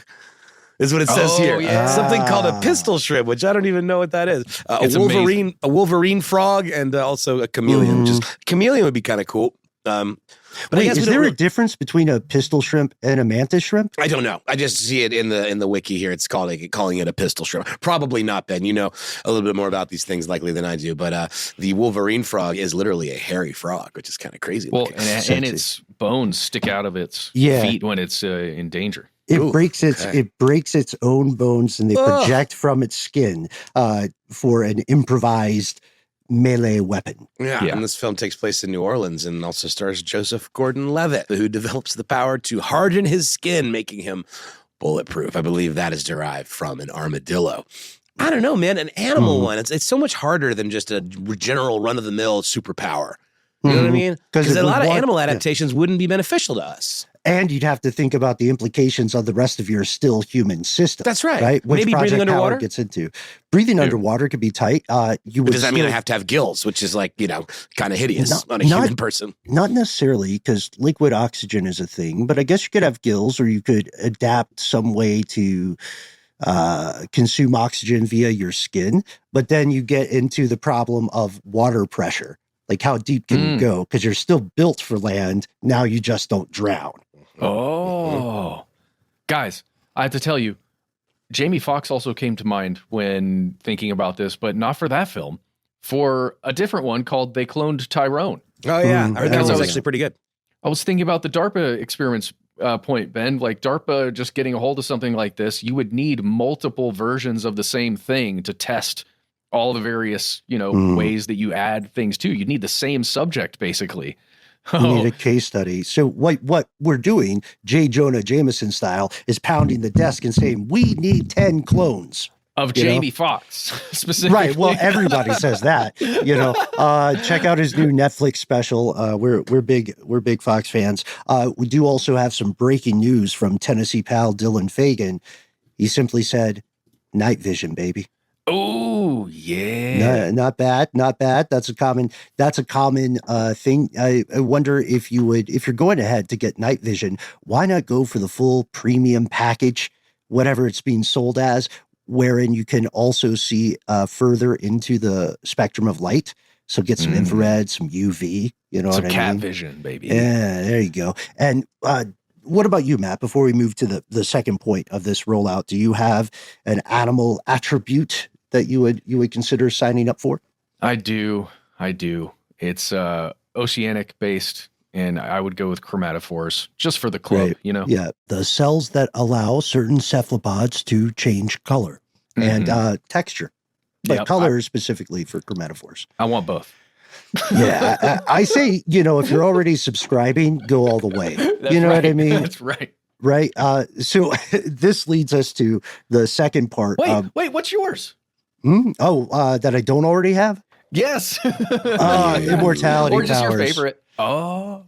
Speaker 3: is what it says here.
Speaker 2: Yeah.
Speaker 3: Something called a pistol shrimp, which I don't even know what that is.
Speaker 2: It's
Speaker 3: a Wolverine frog, and also a chameleon. Chameleon would be kind of cool. But
Speaker 4: wait, is there a difference between a pistol shrimp and a mantis shrimp?
Speaker 3: I don't know. I just see it in the wiki here. It's calling it a pistol shrimp. Probably not, Ben. You know a little bit more about these things likely than I do. But the Wolverine frog is literally a hairy frog, which is kind of crazy.
Speaker 2: Well, and its bones stick out of its feet when it's in danger.
Speaker 4: It breaks its own bones, and they project from its skin for an improvised melee weapon.
Speaker 3: Yeah, and this film takes place in New Orleans and also stars Joseph Gordon-Levitt, who develops the power to harden his skin, making him bulletproof. I believe that is derived from an armadillo. I don't know, man. An animal one, it's so much harder than just a general run-of-the-mill superpower. You know what I mean? Because a lot of animal adaptations wouldn't be beneficial to us.
Speaker 4: And you'd have to think about the implications of the rest of your still human system.
Speaker 3: That's right.
Speaker 4: Right? Which
Speaker 3: Maybe
Speaker 4: Project
Speaker 3: breathing underwater
Speaker 4: Power gets into. Breathing underwater could be tight. You would.
Speaker 3: Does that mean I have to have gills, which is like, kind of hideous on a human person?
Speaker 4: Not necessarily, because liquid oxygen is a thing, but I guess you could have gills, or you could adapt some way to consume oxygen via your skin. But then you get into the problem of water pressure. Like, how deep can you go? Because you're still built for land. Now you just don't drown.
Speaker 2: Oh, guys, I have to tell you, Jamie Foxx also came to mind when thinking about this, but not for that film, for a different one called They Cloned Tyrone.
Speaker 3: Oh, yeah. I heard that was actually pretty good.
Speaker 2: I was thinking about the DARPA experiments point, Ben. Like, DARPA just getting a hold of something like this, you would need multiple versions of the same thing to test all the various, ways that you add things to. You need the same subject, basically.
Speaker 4: You need a case study. So what we're doing, J. Jonah Jameson style, is pounding the desk and saying, we need 10 clones.
Speaker 2: Of Jamie Foxx, specifically.
Speaker 4: Right. Well, everybody says that. Check out his new Netflix special. We're big Fox fans. We do also have some breaking news from Tennessee pal Dylan Fagan. He simply said, night vision, baby.
Speaker 2: Oh, yeah.
Speaker 4: Not bad. That's a common thing. I wonder if you're going ahead to get night vision, why not go for the full premium package, whatever it's being sold as, wherein you can also see further into the spectrum of light. So get some infrared, some UV, what I mean?
Speaker 2: Cat vision, baby.
Speaker 4: Yeah, there you go. And what about you, Matt? Before we move to the second point of this rollout, do you have an animal attribute that you would consider signing up for?
Speaker 2: I do. It's oceanic based, and I would go with chromatophores just for the club,
Speaker 4: Right. Yeah, the cells that allow certain cephalopods to change color and texture, but color specifically for chromatophores.
Speaker 2: I want both.
Speaker 4: Yeah, I say, if you're already subscribing, go all the way. What I mean?
Speaker 2: That's right.
Speaker 4: Right. So this leads us to the second part.
Speaker 2: Wait, what's yours?
Speaker 4: That I don't already have?
Speaker 2: Yes.
Speaker 4: Immortality
Speaker 2: or just
Speaker 4: powers.
Speaker 2: your favorite. Oh.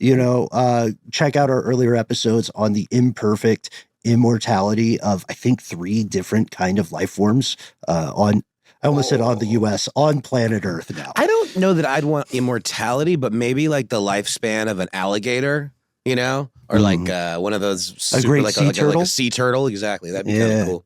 Speaker 4: Check out our earlier episodes on the imperfect immortality of, I think, 3 different kind of life forms I almost said on the U.S., on planet Earth now.
Speaker 3: I don't know that I'd want immortality, but maybe like the lifespan of an alligator, or like one of those super, like a sea turtle. Exactly. That'd be kind of cool.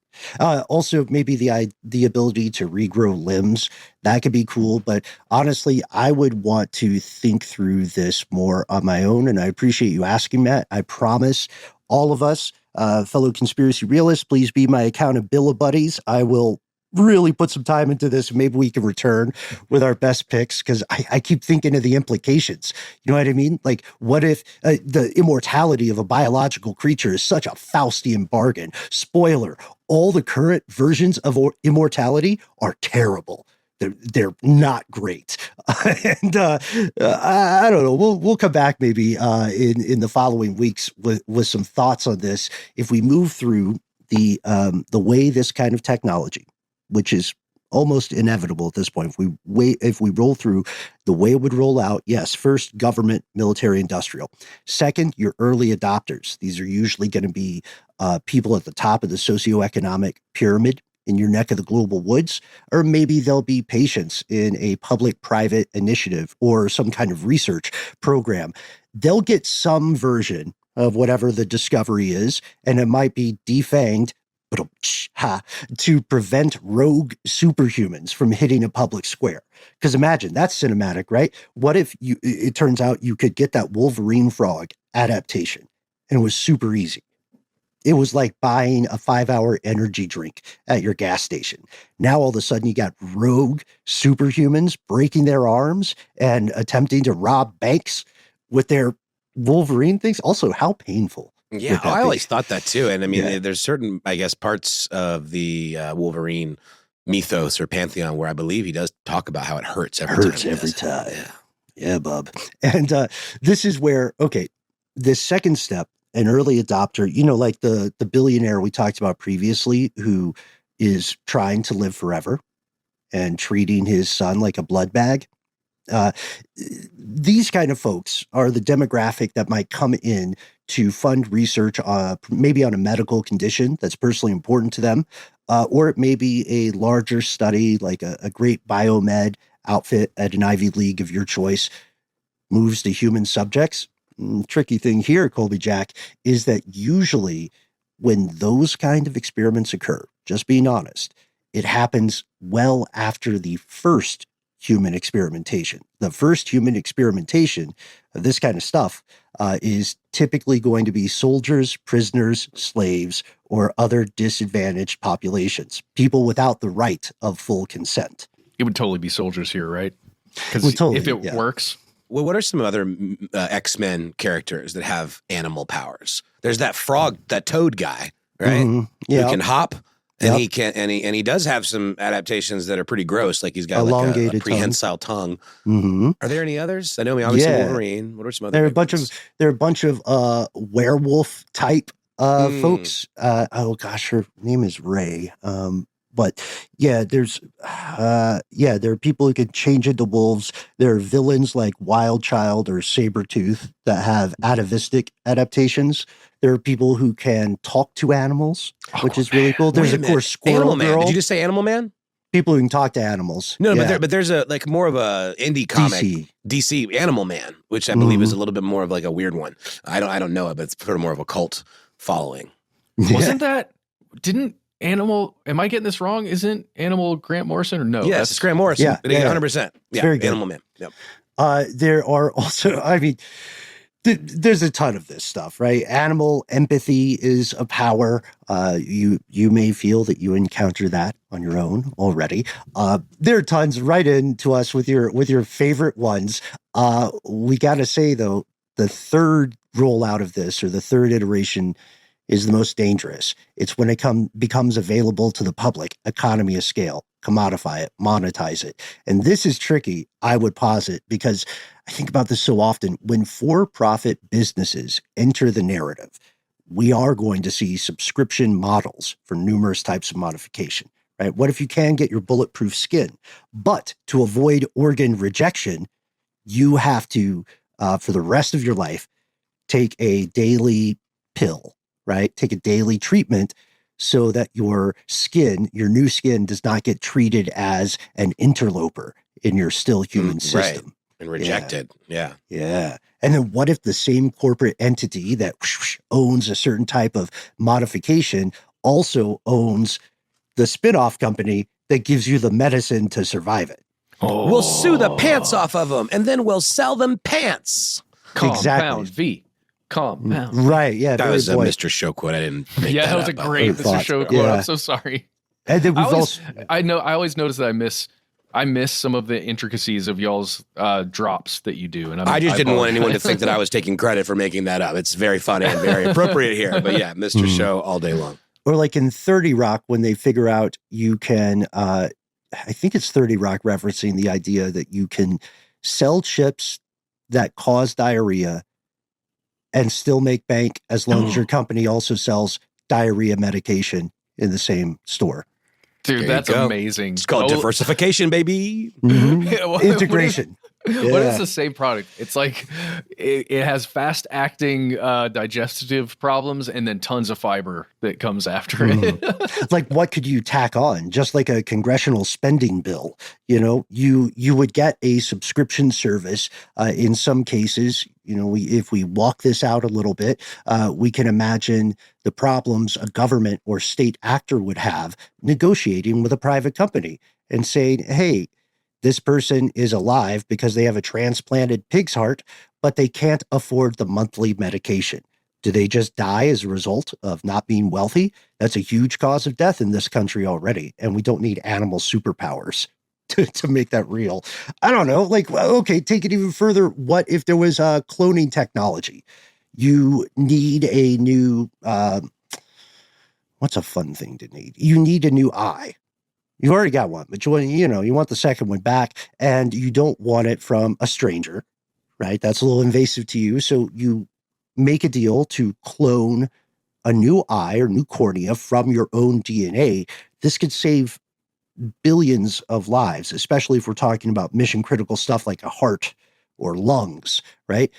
Speaker 4: Also, maybe the ability to regrow limbs, that could be cool. But honestly, I would want to think through this more on my own. And I appreciate you asking, Matt. I promise all of us, fellow conspiracy realists, please be my accountability buddies. I will really put some time into this. Maybe we can return with our best picks, because I keep thinking of the implications. You know what I mean? Like, what if the immortality of a biological creature is such a Faustian bargain? Spoiler, all the current versions of immortality are terrible. They're not great. And I don't know. We'll come back maybe in the following weeks with some thoughts on this. If we move through the way this kind of technology, which is almost inevitable at this point, if we roll through the way it would roll out, yes, first, government, military, industrial. Second, your early adopters. These are usually going to be people at the top of the socioeconomic pyramid in your neck of the global woods, or maybe they'll be patients in a public-private initiative or some kind of research program. They'll get some version of whatever the discovery is, and it might be defanged, to prevent rogue superhumans from hitting a public square. Because imagine, that's cinematic, right? What if it turns out you could get that Wolverine frog adaptation, and it was super easy? It was like buying a 5-hour energy drink at your gas station. Now all of a sudden you got rogue superhumans breaking their arms and attempting to rob banks with their Wolverine things. Also, how painful.
Speaker 3: Yeah, I always thought that too. And I mean, there's certain, I guess, parts of the Wolverine mythos or pantheon where I believe he does talk about how it hurts every time.
Speaker 4: Yeah, bub. And this is where, this second step, an early adopter, like the billionaire we talked about previously, who is trying to live forever and treating his son like a blood bag. These kind of folks are the demographic that might come in to fund research, maybe on a medical condition that's personally important to them, or it may be a larger study like a great biomed outfit at an Ivy League of your choice moves to human subjects. Tricky thing here, Colby Jack, is that usually when those kind of experiments occur, just being honest, it happens well after the first human experimentation. The first human experimentation of this kind of stuff is typically going to be soldiers, prisoners, slaves, or other disadvantaged populations, people without the right of full consent.
Speaker 2: It would totally be soldiers here, right? Because if it works.
Speaker 3: Well, what are some other X-Men characters that have animal powers? There's that frog, that toad guy, right?
Speaker 4: Mm-hmm. Yeah.
Speaker 3: Who can hop, and he can, and he does have some adaptations that are pretty gross. Like he's got like a prehensile tongue.
Speaker 4: Mm-hmm.
Speaker 3: Are there any others? I know, obviously Wolverine. What are some other?
Speaker 4: There are a bunch of werewolf type folks. Oh gosh, her name is Ray. But yeah, there are people who can change into wolves. There are villains like Wild Child or Sabretooth that have atavistic adaptations. There are people who can talk to animals, which is really cool. There's of course Squirrel
Speaker 3: Animal
Speaker 4: Girl.
Speaker 3: Man. Did you just say Animal Man?
Speaker 4: People who can talk to animals.
Speaker 3: No, but there's a like more of a indie comic, DC Animal Man, which I believe is a little bit more of like a weird one. I don't know it, but it's sort of more of a cult following.
Speaker 2: Wasn't that? Didn't Animal? Am I getting this wrong? Isn't Animal Grant Morrison or no?
Speaker 3: Yes, it's Grant Morrison.
Speaker 4: Yeah,
Speaker 3: 100%.
Speaker 4: Yeah, very good.
Speaker 3: Animal Man. Yep.
Speaker 4: There are also, I mean, there's a ton of this stuff, right? Animal empathy is a power. You may feel that you encounter that on your own already. There are tons. Write in to us with your favorite ones. We got to say though, the third rollout of this, or the third iteration, is the most dangerous. It's when it becomes available to the public, economy of scale, commodify it, monetize it. And this is tricky, I would posit, because I think about this so often. When for-profit businesses enter the narrative, we are going to see subscription models for numerous types of modification, right? What if you can get your bulletproof skin? But to avoid organ rejection, you have to, for the rest of your life, take a daily pill, right? Take a daily treatment so that your new skin does not get treated as an interloper in your still human system.
Speaker 3: Right. And rejected. Yeah.
Speaker 4: Yeah. And then what if the same corporate entity that owns a certain type of modification also owns the spin-off company that gives you the medicine to survive it?
Speaker 3: Oh. We'll sue the pants off of them, and then we'll sell them pants.
Speaker 2: Compound V. Compound.
Speaker 4: Right. Yeah.
Speaker 3: That was a Mr. Show quote. I didn't make
Speaker 2: that was a great Mr. Show quote. I'm so sorry.
Speaker 4: And then
Speaker 2: I always notice that I miss some of the intricacies of y'all's drops that you do. And
Speaker 3: I just didn't want anyone to think that I was taking credit for making that up. It's very funny and very appropriate here. But yeah, Mr. Show all day long.
Speaker 4: Or like in 30 Rock, when they figure out you can, I think it's 30 Rock referencing the idea that you can sell chips that cause diarrhea and still make bank as long as your company also sells diarrhea medication in the same store.
Speaker 2: Dude, that's amazing.
Speaker 3: It's called diversification, baby.
Speaker 4: Mm-hmm. Integration.
Speaker 2: What is the same product? It's like it has fast acting digestive problems and then tons of fiber that comes after it.
Speaker 4: Like, what could you tack on? Just like a congressional spending bill. You know, you would get a subscription service. In some cases, you know, if we walk this out a little bit, we can imagine the problems a government or state actor would have negotiating with a private company and saying, hey, this person is alive because they have a transplanted pig's heart, but they can't afford the monthly medication. Do they just die as a result of not being wealthy? That's a huge cause of death in this country already, and we don't need animal superpowers to make that real. I don't know. Like, okay, take it even further. What if there was cloning technology? You need a new, what's a fun thing to need? You need a new eye. You already got one, but you want the second one back, and you don't want it from a stranger, right? That's a little invasive to you. So you make a deal to clone a new eye or new cornea from your own DNA. This could save billions of lives, especially if we're talking about mission critical stuff like a heart or lungs, right?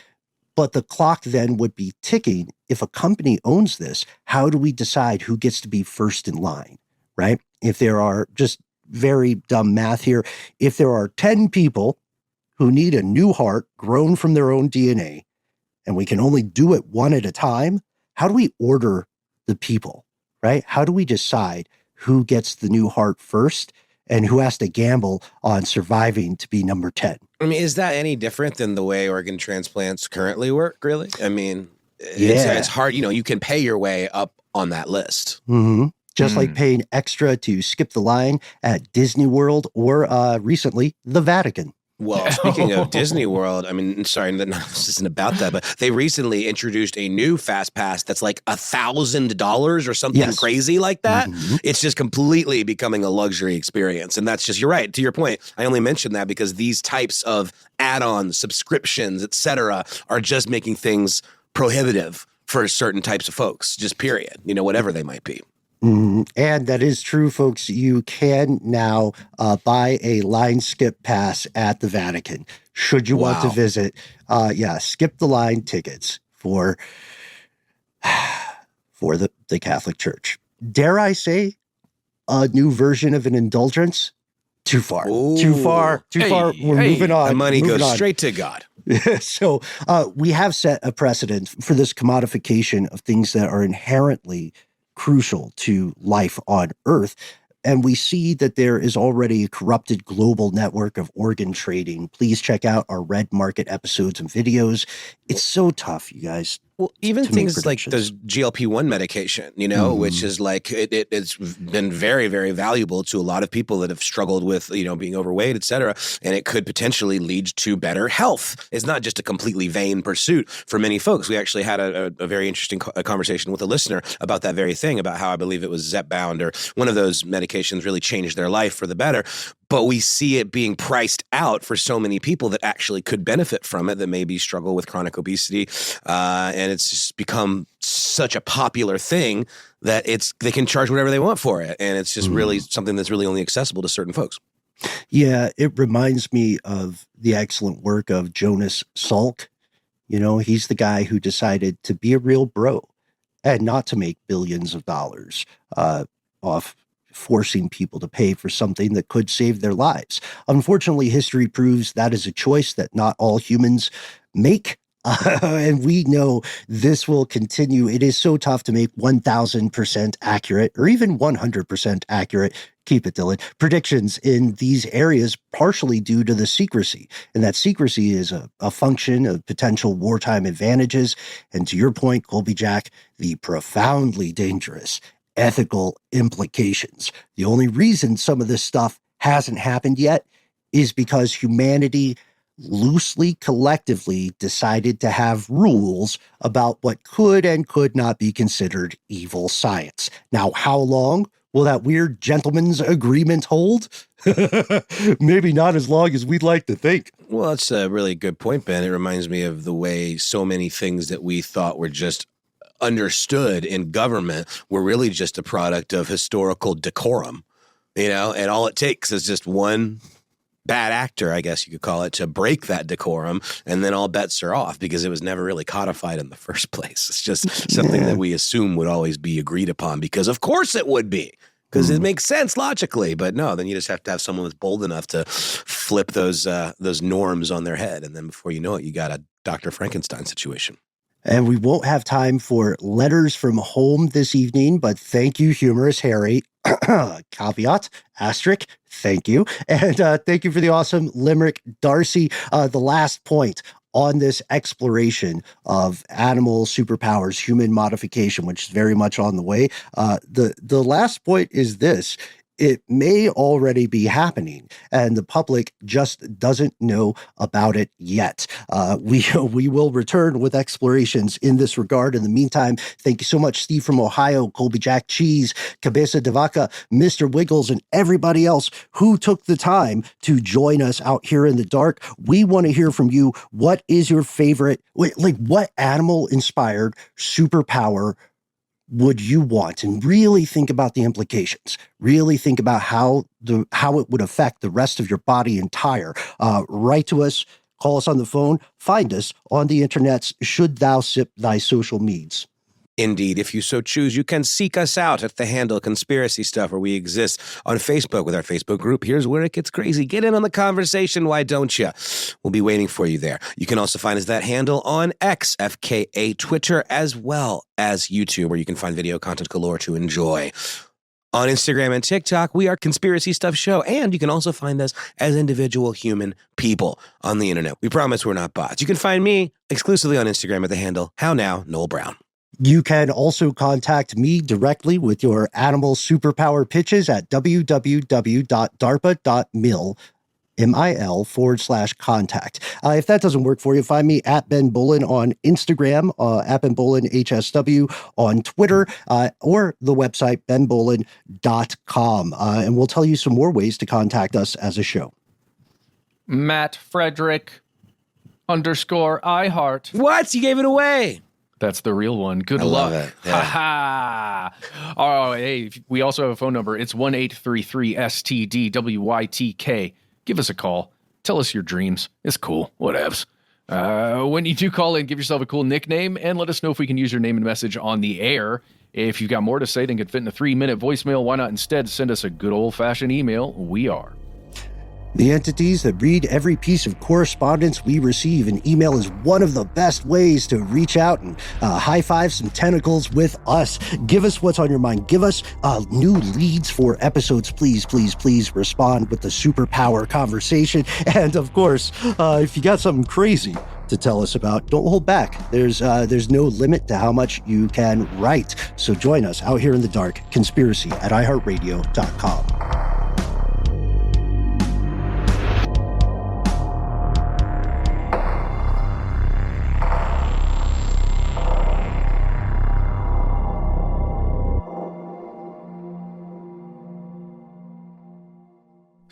Speaker 4: But the clock then would be ticking. If a company owns this, how do we decide who gets to be first in line, right? If there are, just very dumb math here, if there are 10 people who need a new heart grown from their own DNA, and we can only do it one at a time, how do we order the people, right? How do we decide who gets the new heart first and who has to gamble on surviving to be number 10?
Speaker 3: I mean, is that any different than the way organ transplants currently work, really? I mean, it's hard. You know, you can pay your way up on that list.
Speaker 4: Mm-hmm. Just like paying extra to skip the line at Disney World or recently, the Vatican.
Speaker 3: Well, speaking of Disney World, I mean, sorry, this isn't about that, but they recently introduced a new fast pass that's like $1,000 or something crazy like that. Mm-hmm. It's just completely becoming a luxury experience. And that's just, you're right, to your point. I only mentioned that because these types of add-ons, subscriptions, et cetera, are just making things prohibitive for certain types of folks, just period, you know, whatever they might be.
Speaker 4: Mm-hmm. And that is true, folks. You can now buy a line skip pass at the Vatican, should you want to visit. Skip the line tickets for the Catholic Church. Dare I say a new version of an indulgence? Too far.
Speaker 3: Ooh.
Speaker 4: Too far. We're moving on.
Speaker 3: The money goes straight to God.
Speaker 4: So we have set a precedent for this commodification of things that are inherently crucial to life on Earth. And we see that there is already a corrupted global network of organ trading. Please check out our Red Market episodes and videos. It's so tough, you guys.
Speaker 3: Well, even things like those GLP-1 medication, you know, which is like, it's been very, very valuable to a lot of people that have struggled with, you know, being overweight, et cetera. And it could potentially lead to better health. It's not just a completely vain pursuit for many folks. We actually had a very interesting conversation with a listener about that very thing, about how I believe it was Zepbound or one of those medications really changed their life for the better. But we see it being priced out for so many people that actually could benefit from it, that maybe struggle with chronic obesity. And it's just become such a popular thing that they can charge whatever they want for it. And it's just really something that's really only accessible to certain folks.
Speaker 4: Yeah, it reminds me of the excellent work of Jonas Salk. You know, he's the guy who decided to be a real bro and not to make billions of dollars off forcing people to pay for something that could save their lives. Unfortunately, history proves that is a choice that not all humans make. And we know this will continue. It is so tough to make 1,000% accurate or even 100% accurate. Keep it, Dylan. Predictions in these areas, partially due to the secrecy. And that secrecy is a function of potential wartime advantages. And to your point, Colby Jack, the profoundly dangerous ethical implications. The only reason some of this stuff hasn't happened yet is because humanity loosely, collectively decided to have rules about what could and could not be considered evil science. Now, how long will that weird gentleman's agreement hold? Maybe not as long as we'd like to think.
Speaker 3: Well, that's a really good point, Ben. It reminds me of the way so many things that we thought were just understood in government were really just a product of historical decorum, you know, and all it takes is just one bad actor, I guess you could call it, to break that decorum, and then all bets are off because it was never really codified in the first place. It's just something that we assume would always be agreed upon because of course it would be, because it makes sense logically. But no, then you just have to have someone that's bold enough to flip those norms on their head, and then before you know it, you got a Dr. Frankenstein situation.
Speaker 4: And we won't have time for letters from home this evening, but thank you, Humorous Harry. Caveat, asterisk, thank you. And thank you for the awesome limerick, Darcy. The last point on this exploration of animal superpowers, human modification, which is very much on the way. The last point is this. It may already be happening, and the public just doesn't know about it yet. We will return with explorations in this regard. In the meantime, thank you so much, Steve from Ohio, Colby Jack Cheese, Cabeza de Vaca, Mr. Wiggles, and everybody else who took the time to join us out here in the dark. We want to hear from you. What is your favorite, what animal-inspired superpower would you want? And really think about the implications. Really think about how it would affect the rest of your body entire. Write to us, call us on the phone, find us on the internets, should thou sip thy social needs.
Speaker 3: Indeed, if you so choose, you can seek us out at the handle Conspiracy Stuff, where we exist on Facebook with our Facebook group. Here's where it gets crazy. Get in on the conversation, why don't you? We'll be waiting for you there. You can also find us that handle on X, FKA Twitter, as well as YouTube, where you can find video content galore to enjoy. On Instagram and TikTok, we are Conspiracy Stuff Show, and you can also find us as individual human people on the internet. We promise we're not bots. You can find me exclusively on Instagram at the handle How Now Noel Brown.
Speaker 4: You can also contact me directly with your animal superpower pitches at www.darpa.mil/contact. If that doesn't work for you, find me at Ben Bolin on Instagram, at Ben Bolin HSW on Twitter, or the website benbolin.com. And we'll tell you some more ways to contact us as a show.
Speaker 2: Matt Frederick _iHeart.
Speaker 3: What? You gave it away.
Speaker 2: That's the real one. Good
Speaker 3: I
Speaker 2: luck.
Speaker 3: love it. Yeah.
Speaker 2: Ha ha. Oh, hey, we also have a phone number. It's 1-833-STDWYTK. Give us a call. Tell us your dreams. It's cool. Whatevs. When you do call in, give yourself a cool nickname and let us know if we can use your name and message on the air. If you've got more to say than could fit in a 3-minute voicemail, why not instead send us a good old-fashioned email? We are
Speaker 4: the entities that read every piece of correspondence we receive, and email is one of the best ways to reach out and high-five some tentacles with us. Give us what's on your mind. Give us new leads for episodes. Please, please, please respond with the superpower conversation. And, of course, if you got something crazy to tell us about, don't hold back. There's no limit to how much you can write. So join us out here in the dark. Conspiracy at iHeartRadio.com.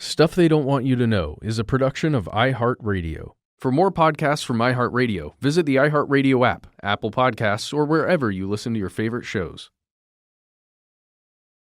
Speaker 2: Stuff They Don't Want You to Know is a production of iHeartRadio. For more podcasts from iHeartRadio, visit the iHeartRadio app, Apple Podcasts, or wherever you listen to your favorite shows.